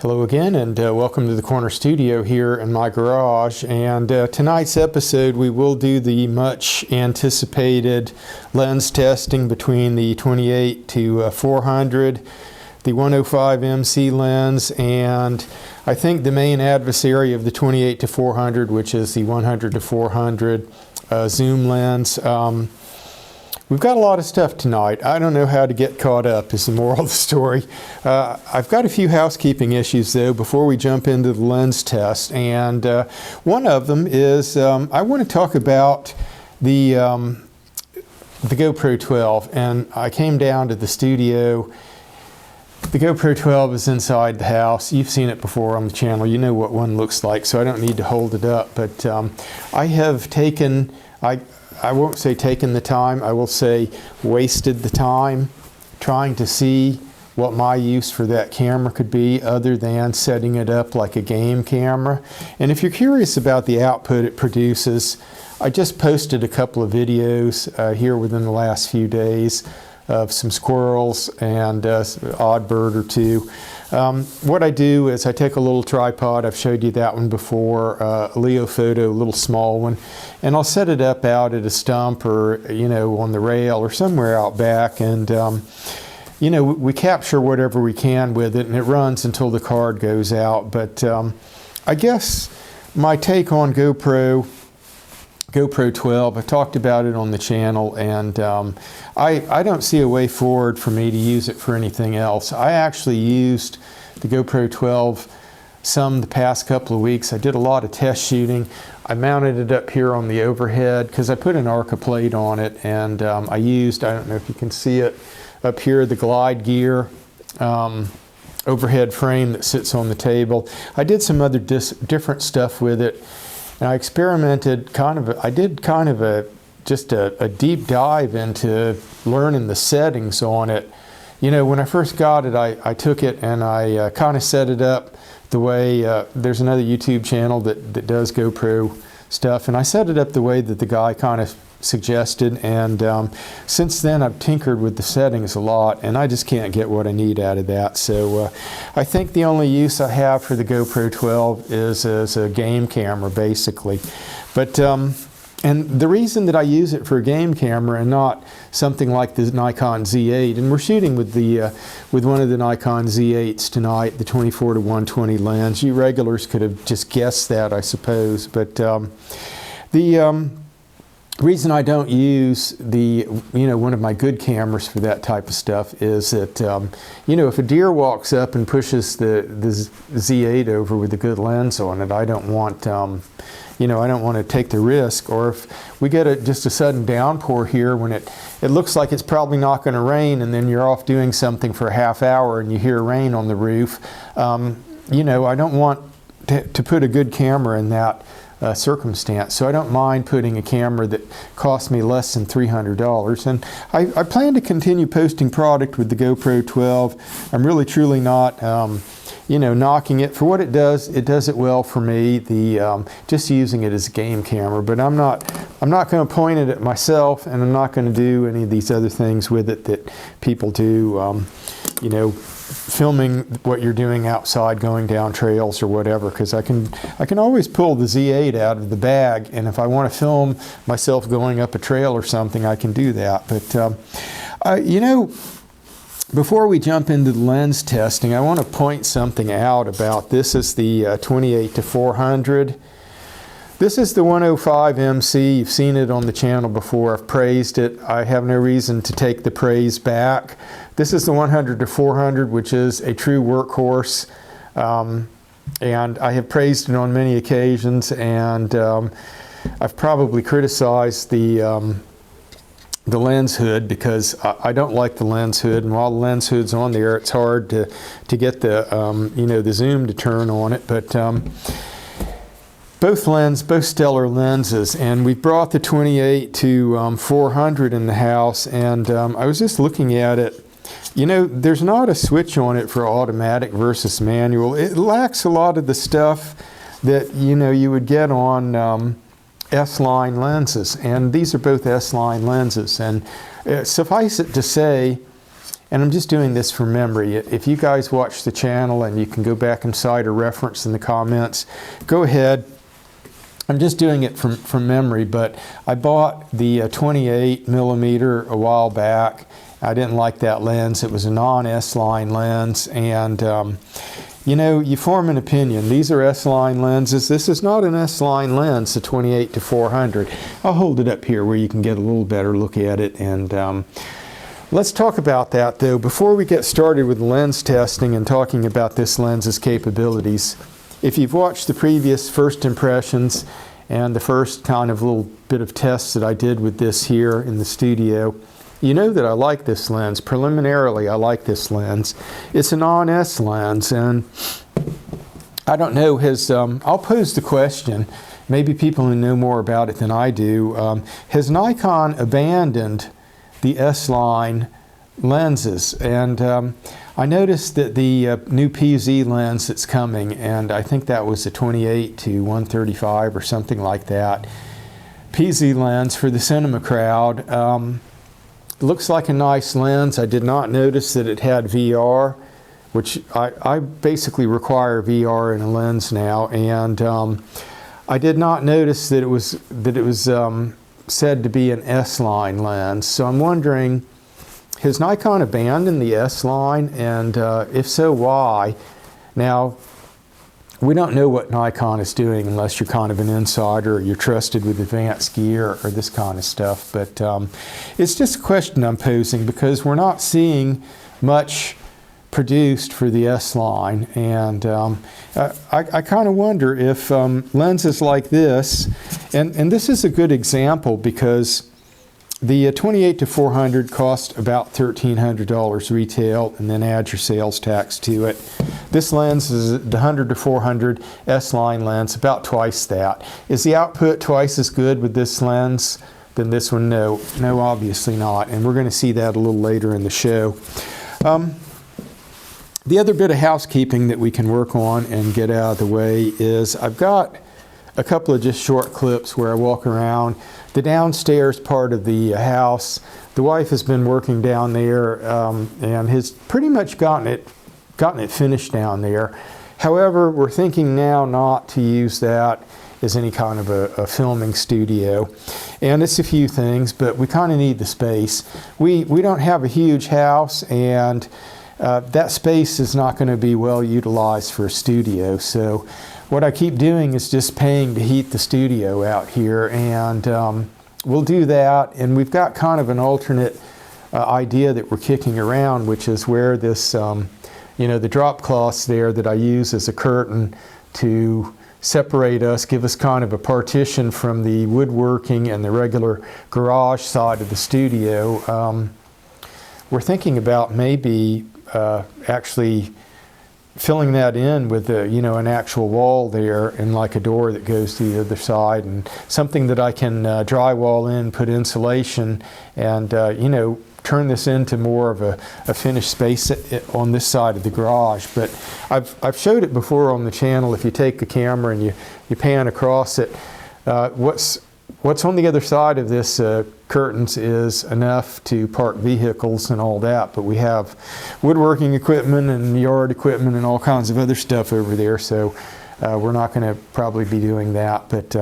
Hello again, and welcome to the Corner Studio here in my garage. And tonight's episode we will do the much anticipated lens testing between the 28 to 400, the 105 MC lens, and I think the main adversary of the 28 to 400, which is the 100 to 400 zoom lens. We've got a lot of stuff tonight. I don't know how to get caught up is the moral of the story. I've got a few housekeeping issues though before we jump into the lens test, and one of them is I want to talk about the GoPro 12, and I came down to the studio. The GoPro 12 is inside the house. You've seen it before on the channel. You know what one looks like, so I don't need to hold it up, but I have taken, I won't say taken the time, I will say wasted the time trying to see what my use for that camera could be other than setting it up like a game camera. And if you're curious about the output it produces, I just posted a couple of videos here within the last few days of some squirrels and an odd bird or two. What I do is I take a little tripod, I've showed you that one before, a Leo Photo, a little small one, and I'll set it up out at a stump or, you know, on the rail or somewhere out back, and you know, we capture whatever we can with it, and it runs until the card goes out. But I guess my take on GoPro 12, I talked about it on the channel, and I don't see a way forward for me to use it for anything else. I actually used the GoPro 12 some the past couple of weeks. I did a lot of test shooting. I mounted it up here on the overhead because I put an Arca plate on it, and I used, I don't know if you can see it up here, the Glide Gear overhead frame that sits on the table. I did some other different stuff with it. And I experimented I did kind of a deep dive into learning the settings on it. You know, when I first got it, I took it and I kind of set it up the way, there's another YouTube channel that does GoPro stuff, and I set it up the way that the guy kind of suggested, and since then I've tinkered with the settings a lot, and I just can't get what I need out of that. So I think the only use I have for the GoPro 12 is as a game camera, basically. But and the reason that I use it for a game camera and not something like the Nikon Z8, and we're shooting with the with one of the Nikon Z8s tonight, the 24 to 120 lens. You regulars could have just guessed that, I suppose, but the reason I don't use one of my good cameras for that type of stuff is that if a deer walks up and pushes the Z8 over with a good lens on it, I don't want I don't want to take the risk. Or if we get just a sudden downpour here when it looks like it's probably not going to rain, and then you're off doing something for a half hour and you hear rain on the roof, I don't want to put a good camera in that circumstance. So I don't mind putting a camera that costs me less than $300. And I plan to continue posting product with the GoPro 12. I'm really truly not knocking it for what it does. It does it well for me, just using it as a game camera. But I'm not going to point it at myself, and I'm not going to do any of these other things with it that people do, filming what you're doing outside, going down trails or whatever, because I can always pull the Z8 out of the bag, and if I want to film myself going up a trail or something, I can do that. But before we jump into the lens testing, I want to point something out about this. Is the 28 to 400. This is the 105 MC. You've seen it on the channel before. I've praised it. I have no reason to take the praise back. This is the 100 to 400, which is a true workhorse. And I have praised it on many occasions, and I've probably criticized the lens hood because I don't like the lens hood, and while the lens hood's on there, it's hard to get the the zoom to turn on it. But both stellar lenses, and we brought the 28 to 400 in the house, and I was just looking at it. There's not a switch on it for automatic versus manual. It lacks a lot of the stuff that you would get on S-line lenses, and these are both S-line lenses. And suffice it to say, and I'm just doing this from memory. If you guys watch the channel and you can go back and cite a reference in the comments, go ahead. I'm just doing it from memory, but I bought the 28 millimeter a while back. I didn't like that lens. It was a non-S-line lens, and you know, you form an opinion. These are S-line lenses. This is not an S-line lens, the 28 to 400. I'll hold it up here where you can get a little better look at it, and let's talk about that though. Before we get started with lens testing and talking about this lens's capabilities, if you've watched the previous first impressions and the first kind of little bit of tests that I did with this here in the studio, you know that I like this lens. Preliminarily, I like this lens. It's a non-S lens, and I don't know, I'll pose the question, maybe people who know more about it than I do, has Nikon abandoned the S-line lenses? And I noticed that the new PZ lens that's coming, and I think that was a 28 to 135 or something like that, PZ lens for the cinema crowd. Looks like a nice lens. I did not notice that it had VR, which I basically require VR in a lens now, and I did not notice that it was said to be an S-line lens. So I'm wondering, has Nikon abandoned the S-line, and if so, why? Now, we don't know what Nikon is doing unless you're kind of an insider or you're trusted with advanced gear or this kind of stuff. But it's just a question I'm posing because we're not seeing much produced for the S-line. And I kind of wonder if lenses like this, and this is a good example because the 28 to 400 cost about $1,300 retail, and then add your sales tax to it. This lens is the 100 to 400 S-line lens, about twice that. Is the output twice as good with this lens than this one? No, obviously not, and we're going to see that a little later in the show. The other bit of housekeeping that we can work on and get out of the way is I've got a couple of just short clips where I walk around the downstairs part of the house. The wife has been working down there and has pretty much gotten it finished down there. However, we're thinking now not to use that as any kind of a filming studio. And it's a few things, but we kind of need the space. We don't have a huge house, and that space is not going to be well utilized for a studio. So what I keep doing is just paying to heat the studio out here, and we'll do that. And we've got kind of an alternate idea that we're kicking around, which is where this, you know, the drop cloths there that I use as a curtain to separate us, give us kind of a partition from the woodworking and the regular garage side of the studio. We're thinking about maybe actually filling that in with an actual wall there and like a door that goes to the other side, and something that I can drywall in, put insulation, and turn this into more of a finished space on this side of the garage. But I've showed it before on the channel. If you take the camera and you pan across it, what's on the other side of this curtains is enough to park vehicles and all that, but we have woodworking equipment and yard equipment and all kinds of other stuff over there, so we're not going to probably be doing that. But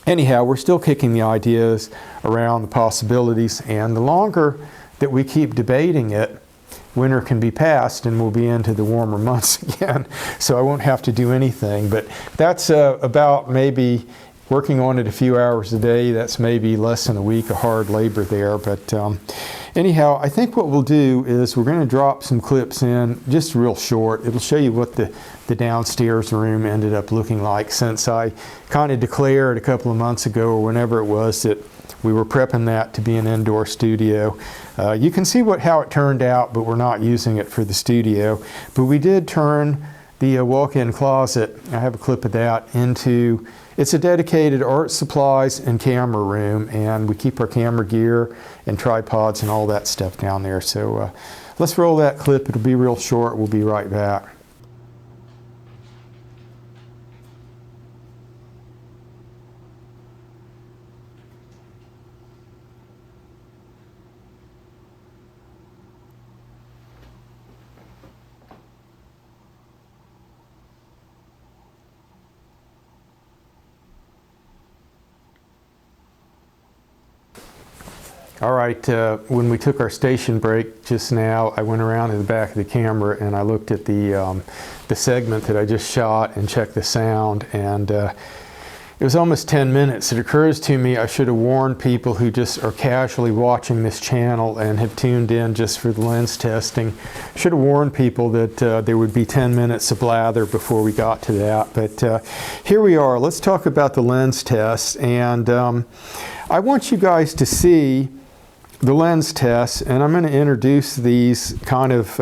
anyhow, we're still kicking the ideas around, the possibilities, and the longer that we keep debating it, winter can be past and we'll be into the warmer months again, so I won't have to do anything. But that's about maybe working on it a few hours a day. That's maybe less than a week of hard labor there. But anyhow, I think what we'll do is we're going to drop some clips in, just real short. It'll show you what the downstairs room ended up looking like, since I kind of declared a couple of months ago or whenever it was that we were prepping that to be an indoor studio. You can see how it turned out, but we're not using it for the studio. But we did turn the walk-in closet, I have a clip of that, into, it's a dedicated art supplies and camera room, and we keep our camera gear and tripods and all that stuff down there. So let's roll that clip. It'll be real short. We'll be right back. All right, when we took our station break just now, I went around to the back of the camera and I looked at the segment that I just shot and checked the sound, and it was almost 10 minutes. It occurs to me I should have warned people who just are casually watching this channel and have tuned in just for the lens testing. Should have warned people that there would be 10 minutes of blather before we got to that. But here we are. Let's talk about the lens test. And I want you guys to see the lens tests, and I'm going to introduce these kind of,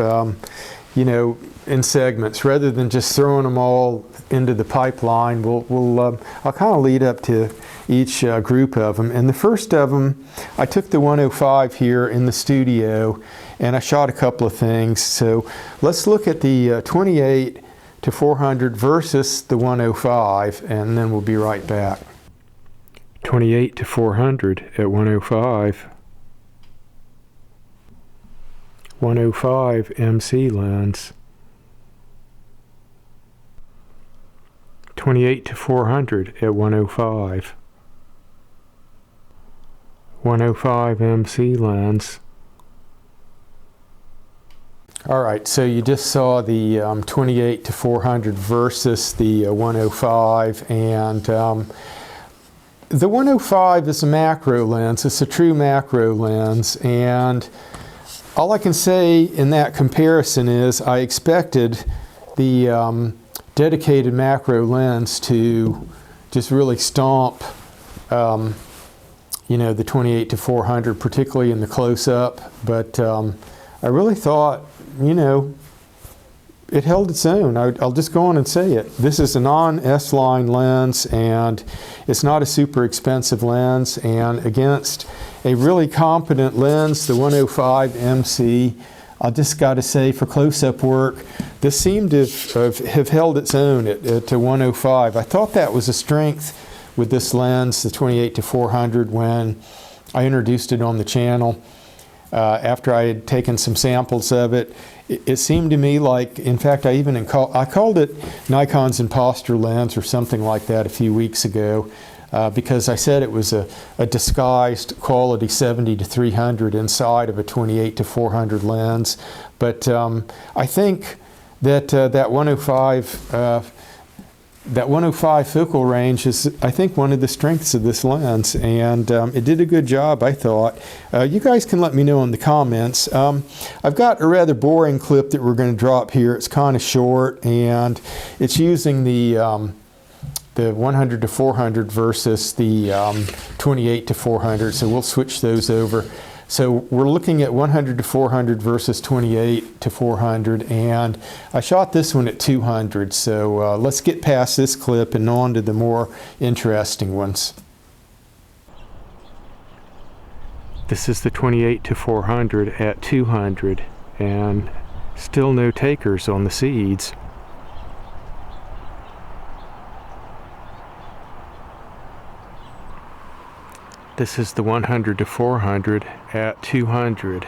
you know, in segments rather than just throwing them all into the pipeline. I'll kind of lead up to each group of them. And the first of them, I took the 105 here in the studio and I shot a couple of things. So let's look at the 28 to 400 versus the 105, and then we'll be right back. 28 to 400 at 105. 105 MC lens. 28 to 400 at 105. 105 MC lens. All right, so you just saw the 28 to 400 versus the 105, and the 105 is a macro lens. It's a true macro lens, and all I can say in that comparison is I expected the dedicated macro lens to just really stomp, you know, the 28 to 400, particularly in the close-up. But I really thought, you know, it held its own. I'll just go on and say it. This is a non-S-line lens, and it's not a super expensive lens. And against a really competent lens, the 105 MC, I just got to say, for close-up work, this seemed to have held its own at 105. I thought that was a strength with this lens, the 28 to 400, when I introduced it on the channel. After I had taken some samples of it, it seemed to me like, in fact, I called it Nikon's imposter lens or something like that a few weeks ago, because I said it was a disguised quality 70 to 300 inside of a 28 to 400 lens. But I think that that 105 focal range is, I think, one of the strengths of this lens, and it did a good job, I thought. You guys can let me know in the comments. I've got a rather boring clip that we're going to drop here. It's kind of short, and it's using the 100 to 400 versus the 28 to 400, so we'll switch those over. So we're looking at 100 to 400 versus 28 to 400, and I shot this one at 200. So let's get past this clip and on to the more interesting ones. This is the 28 to 400 at 200, and still no takers on the seeds. This is the 100 to 400 at 200.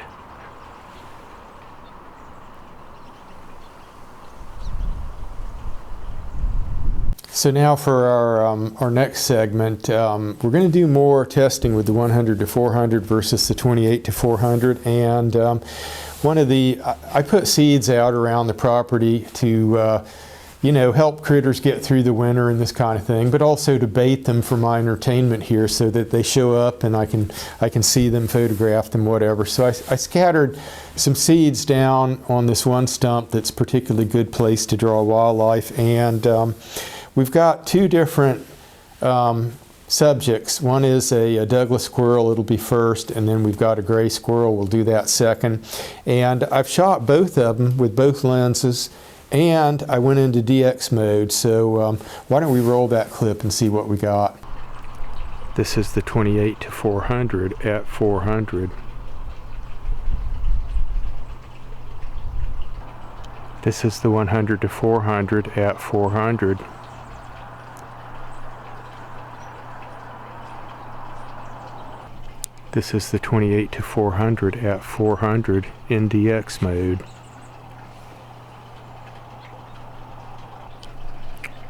So now for our next segment, we're going to do more testing with the 100 to 400 versus the 28 to 400. And I put seeds out around the property to you know, help critters get through the winter and this kind of thing, but also to bait them for my entertainment here so that they show up and I can see them, photograph them, whatever. So I scattered some seeds down on this one stump that's a particularly good place to draw wildlife, and we've got two different subjects. One is a Douglas squirrel, it'll be first, and then we've got a gray squirrel, we'll do that second. And I've shot both of them with both lenses, and I went into DX mode, so why don't we roll that clip and see what we got. This is the 28 to 400 at 400. This is the 100 to 400 at 400. This is the 28 to 400 at 400 in DX mode.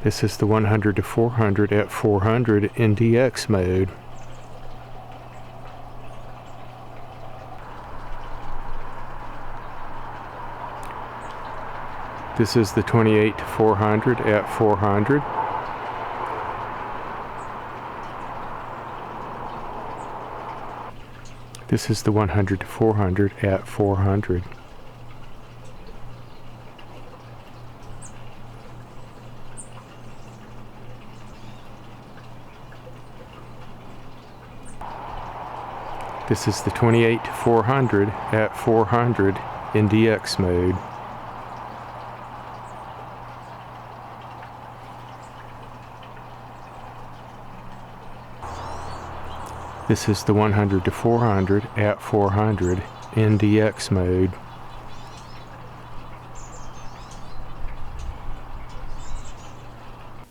This is the 100 to 400 at 400 in DX mode. This is the 28-400 at 400. This is the 100-400 at 400. This is the 28-400 at 400 in DX mode. This is the 100-400 at 400 in DX mode.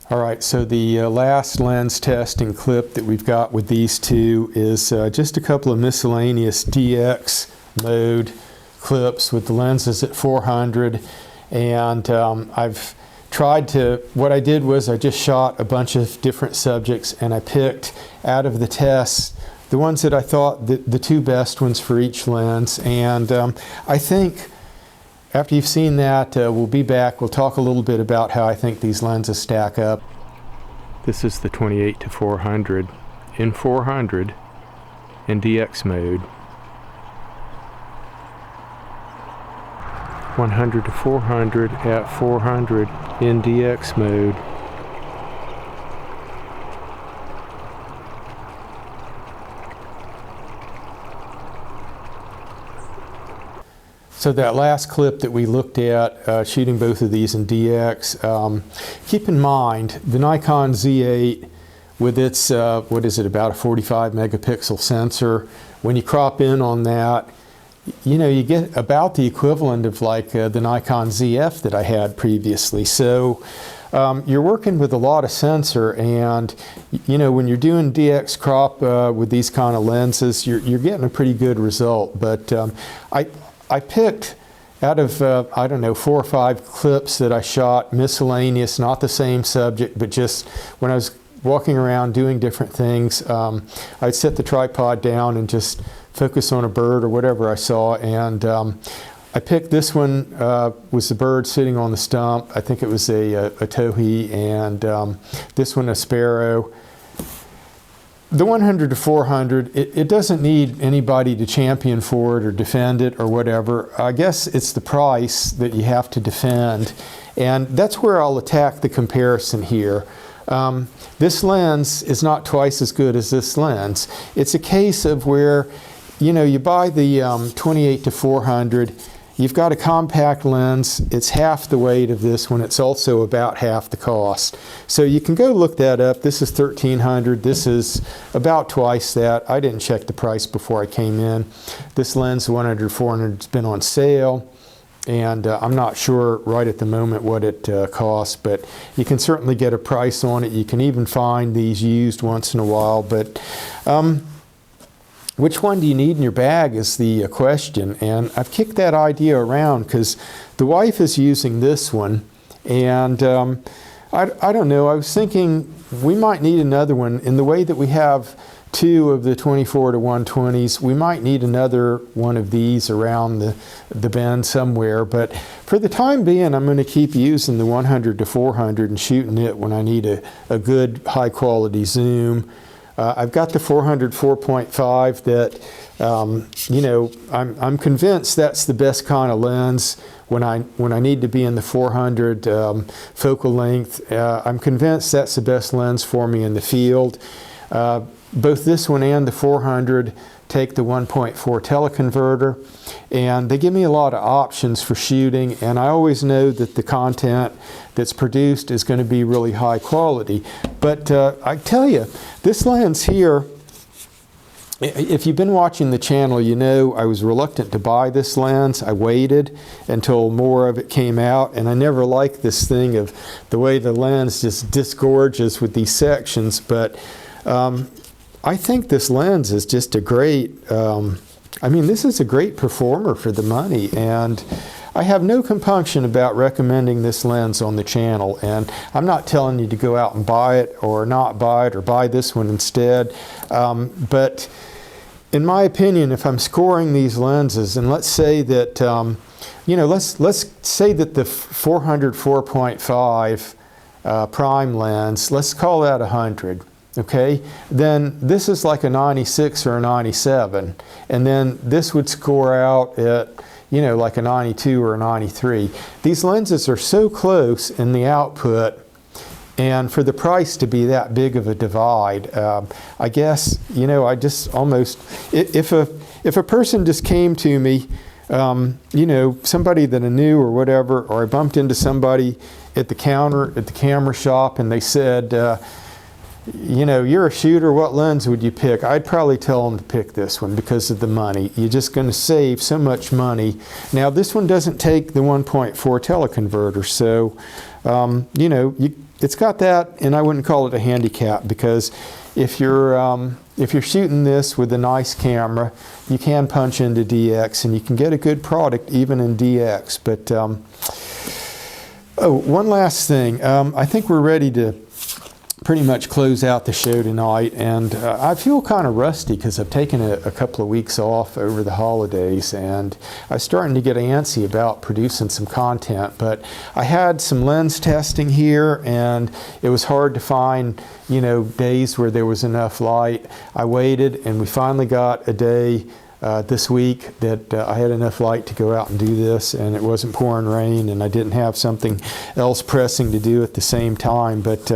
Alright, so the last lens testing clip that we've got with these two is just a couple of miscellaneous DX mode clips with the lenses at 400, and I've tried to, what I did was I just shot a bunch of different subjects and I picked out of the tests the ones that I thought the two best ones for each lens, and I think after you've seen that, we'll be back. We'll talk a little bit about how I think these lenses stack up. This is the 28-400 in 400 in DX mode. 100-400 at 400 in DX mode. So that last clip that we looked at, shooting both of these in DX, keep in mind the Nikon Z8 with its, what is it, about a 45 megapixel sensor, when you crop in on that, you know, you get about the equivalent of like the Nikon ZF that I had previously. So you're working with a lot of sensor, and you know, when you're doing DX crop with these kind of lenses, you're getting a pretty good result. But I picked out of, I don't know, 4 or 5 clips that I shot, miscellaneous, not the same subject, but just when I was walking around doing different things, I'd set the tripod down and just focus on a bird or whatever I saw. And I picked this one, was the bird sitting on the stump. I think it was a towhee, and this one a sparrow. The 100-400, it doesn't need anybody to champion for it or defend it or whatever. I guess it's the price that you have to defend, and that's where I'll attack the comparison here. This lens is not twice as good as this lens. It's a case of where, you know, you buy the 28-400, you've got a compact lens, it's half the weight of this one, it's also about half the cost. So you can go look that up. This is $1,300, this is about twice that. I didn't check the price before I came in. This lens, 100-400, has been on sale, and I'm not sure right at the moment what it costs, but you can certainly get a price on it. You can even find these used once in a while, but which one do you need in your bag is the question. And I've kicked that idea around because the wife is using this one, and I don't know, I was thinking we might need another one in the way that we have 2 of the 24-120s. We might need another one of these around the bend somewhere, but for the time being I'm going to keep using the 100-400 and shooting it when I need a good high quality zoom. I've got the 400 4.5 that, you know, I'm convinced that's the best kind of lens when I need to be in the 400 focal length. I'm convinced that's the best lens for me in the field. Both this one and the 400 take the 1.4 teleconverter, and they give me a lot of options for shooting, and I always know that the content that's produced is going to be really high quality. But I tell you, this lens here, if you've been watching the channel, you know I was reluctant to buy this lens. I waited until more of it came out, and I never liked this thing of the way the lens just disgorges with these sections, but I think this lens is just a great, I mean, this is a great performer for the money, and I have no compunction about recommending this lens on the channel. And I'm not telling you to go out and buy it or not buy it or buy this one instead, but in my opinion, if I'm scoring these lenses, and let's say that, let's say that the 400 4.5 prime lens, let's call that 100. Okay, then this is like a 96 or a 97, and then this would score out at, like a 92 or a 93. These lenses are so close in the output, and for the price to be that big of a divide, I guess, I just almost, if a person just came to me, somebody that I knew or whatever, or I bumped into somebody at the counter at the camera shop and they said, you're a shooter, what lens would you pick? I'd probably tell them to pick this one because of the money. You're just going to save so much money. Now, this one doesn't take the 1.4 teleconverter, so, it's got that, and I wouldn't call it a handicap because if you're shooting this with a nice camera, you can punch into DX and you can get a good product even in DX. But, one last thing. I think we're ready to pretty much close out the show tonight, and I feel kind of rusty because I've taken a couple of weeks off over the holidays, and I was starting to get antsy about producing some content. But I had some lens testing here, and it was hard to find days where there was enough light. I waited, and we finally got a day this week that I had enough light to go out and do this, and it wasn't pouring rain, and I didn't have something else pressing to do at the same time. But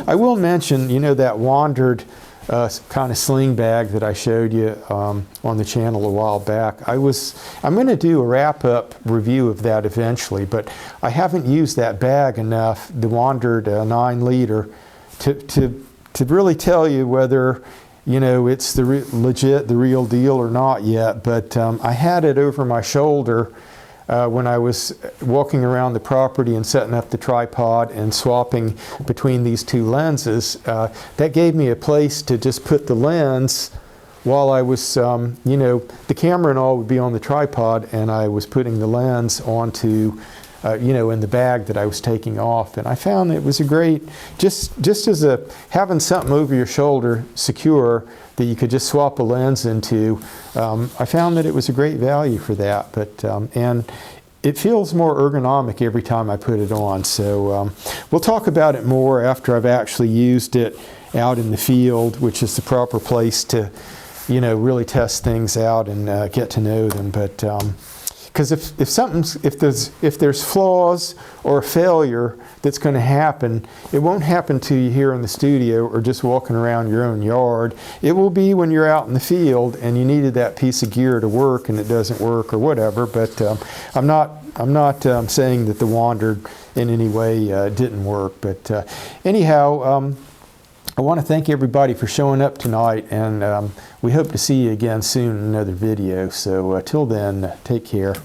I will mention, that wandered kind of sling bag that I showed you on the channel a while back. I'm going to do a wrap-up review of that eventually, but I haven't used that bag enough, the wandered 9-liter, to really tell you whether it's the real deal or not yet. But I had it over my shoulder when I was walking around the property and setting up the tripod and swapping between these two lenses. That gave me a place to just put the lens while I was, the camera and all would be on the tripod, and I was putting the lens onto in the bag that I was taking off. And I found that it was a great, just as having something over your shoulder secure that you could just swap a lens into, I found that it was a great value for that. But, and it feels more ergonomic every time I put it on. So we'll talk about it more after I've actually used it out in the field, which is the proper place to, really test things out and get to know them. But, because if there's flaws or a failure that's going to happen, it won't happen to you here in the studio or just walking around your own yard. It will be when you're out in the field and you needed that piece of gear to work and it doesn't work or whatever. But I'm not saying that the wandered in any way didn't work. But anyhow. I want to thank everybody for showing up tonight, and we hope to see you again soon in another video. So till then, take care.